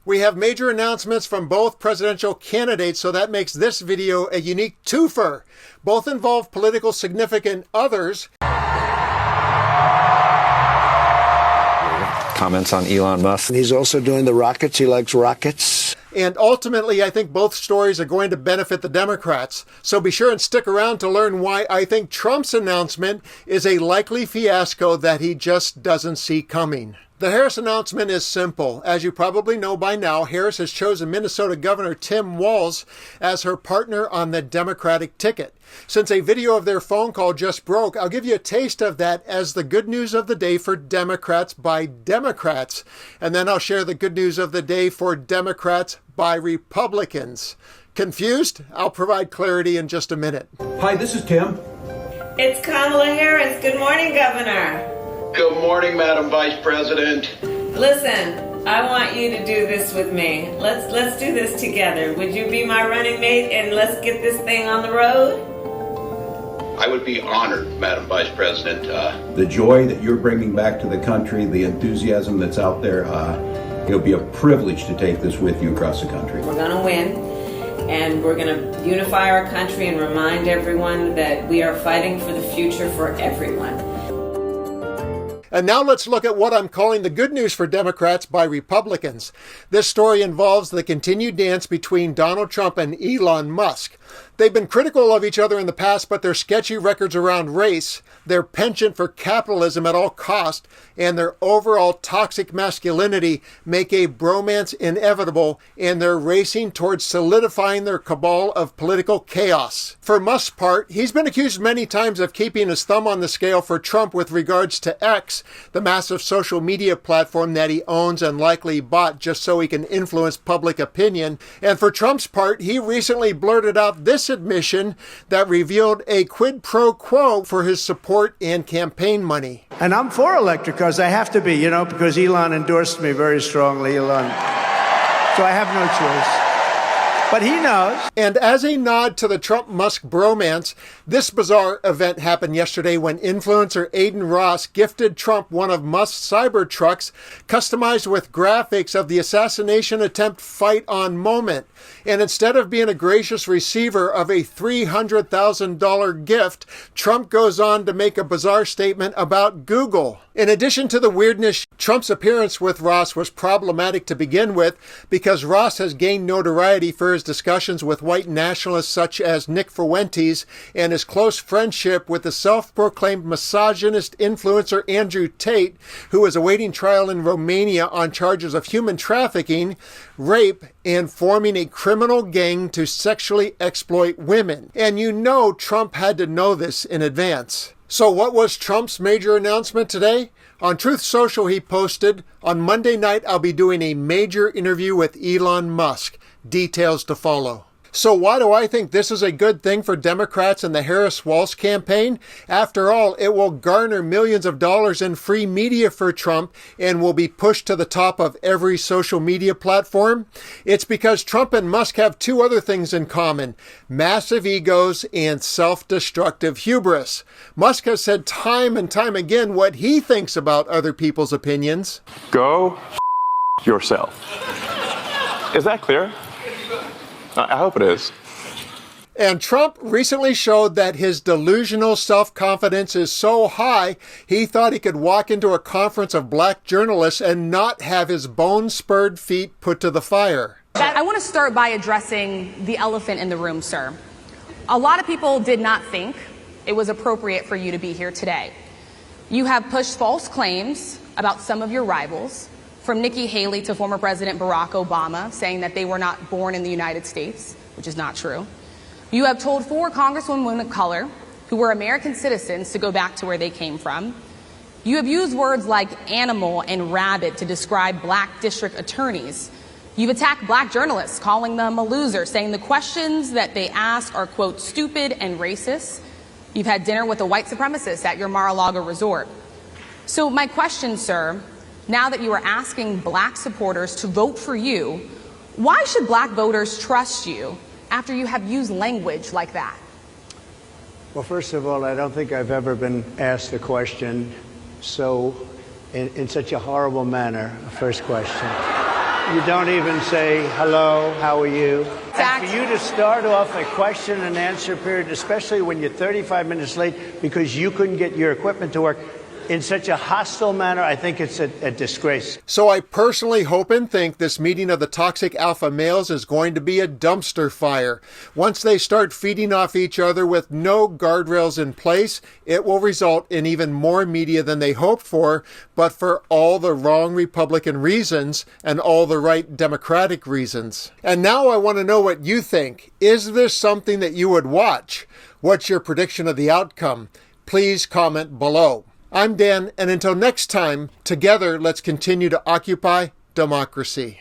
We have major announcements from both presidential candidates, so that makes this video a unique twofer. Both involve political significant others. Comments on Elon Musk. He's also doing the rockets. He likes rockets. And ultimately, I think both stories are going to benefit the Democrats. So be sure and stick around to learn why I think Trump's announcement is a likely fiasco that he just doesn't see coming. The Harris announcement is simple. As you probably know by now, Harris has chosen Minnesota Governor Tim Walz as her partner on the Democratic ticket. Since a video of their phone call just broke, I'll give you a taste of that as the good news of the day for Democrats by Democrats. And then I'll share the good news of the day for Democrats by Republicans. Confused? I'll provide clarity in just a minute. Hi, this is Tim. It's Kamala Harris. Good morning, Governor. Good morning, Madam Vice President. Listen, I want you to do this with me. Let's do this together. Would you be my running mate and let's get this thing on the road? I would be honored, Madam Vice President. The joy that you're bringing back to the country, the enthusiasm that's out there, it'll be a privilege to take this with you across the country. We're going to win, and we're going to unify our country and remind everyone that we are fighting for the future for everyone. And now let's look at what I'm calling the good news for Democrats by Republicans. This story involves the continued dance between Donald Trump and Elon Musk. They've been critical of each other in the past, but their sketchy records around race, their penchant for capitalism at all cost, and their overall toxic masculinity make a bromance inevitable, and they're racing towards solidifying their cabal of political chaos. For Musk's part, he's been accused many times of keeping his thumb on the scale for Trump with regards to X, the massive social media platform that he owns and likely bought just so he can influence public opinion. And for Trump's part, he recently blurted out this admission that revealed a quid pro quo for his support and campaign money. And I'm for electric cars. I have to be, because Elon endorsed me very strongly, Elon. So I have no choice. But he knows. And as a nod to the Trump-Musk bromance, this bizarre event happened yesterday when influencer Aiden Ross gifted Trump one of Musk's Cybertrucks customized with graphics of the assassination attempt fight-on moment. And instead of being a gracious receiver of a $300,000 gift, Trump goes on to make a bizarre statement about Google. In addition to the weirdness, Trump's appearance with Ross was problematic to begin with because Ross has gained notoriety for his discussions with white nationalists such as Nick Fuentes and his close friendship with the self-proclaimed misogynist influencer Andrew Tate, who is awaiting trial in Romania on charges of human trafficking, rape, and forming a criminal gang to sexually exploit women. And Trump had to know this in advance. So what was Trump's major announcement today? On Truth Social, he posted, "On Monday night, I'll be doing a major interview with Elon Musk. Details to follow." So why do I think this is a good thing for Democrats and the Harris-Walz campaign? After all, it will garner millions of dollars in free media for Trump and will be pushed to the top of every social media platform. It's because Trump and Musk have two other things in common: massive egos and self-destructive hubris. Musk has said time and time again what he thinks about other people's opinions. Go yourself. Is that clear? I hope it is. And Trump recently showed that his delusional self-confidence is so high, he thought he could walk into a conference of black journalists and not have his bone-spurred feet put to the fire. I want to start by addressing the elephant in the room, sir. A lot of people did not think it was appropriate for you to be here today. You have pushed false claims about some of your rivals, from Nikki Haley to former President Barack Obama, saying that they were not born in the United States, which is not true. You have told 4 congresswomen of color who were American citizens to go back to where they came from. You have used words like animal and rabid to describe black district attorneys. You've attacked black journalists, calling them a loser, saying the questions that they ask are, quote, stupid and racist. You've had dinner with a white supremacist at your Mar-a-Lago resort. So my question, sir, now that you are asking black supporters to vote for you, why should black voters trust you after you have used language like that? Well, first of all, I don't think I've ever been asked a question in such a horrible manner. First question. You don't even say, hello, how are you? Fact. And for you to start off a question and answer period, especially when you're 35 minutes late because you couldn't get your equipment to work in such a hostile manner, I think it's a disgrace. So I personally hope and think this meeting of the toxic alpha males is going to be a dumpster fire. Once they start feeding off each other with no guardrails in place, it will result in even more media than they hoped for, but for all the wrong Republican reasons and all the right Democratic reasons. And now I want to know what you think. Is this something that you would watch? What's your prediction of the outcome? Please comment below. I'm Dan, and until next time, together let's continue to occupy democracy.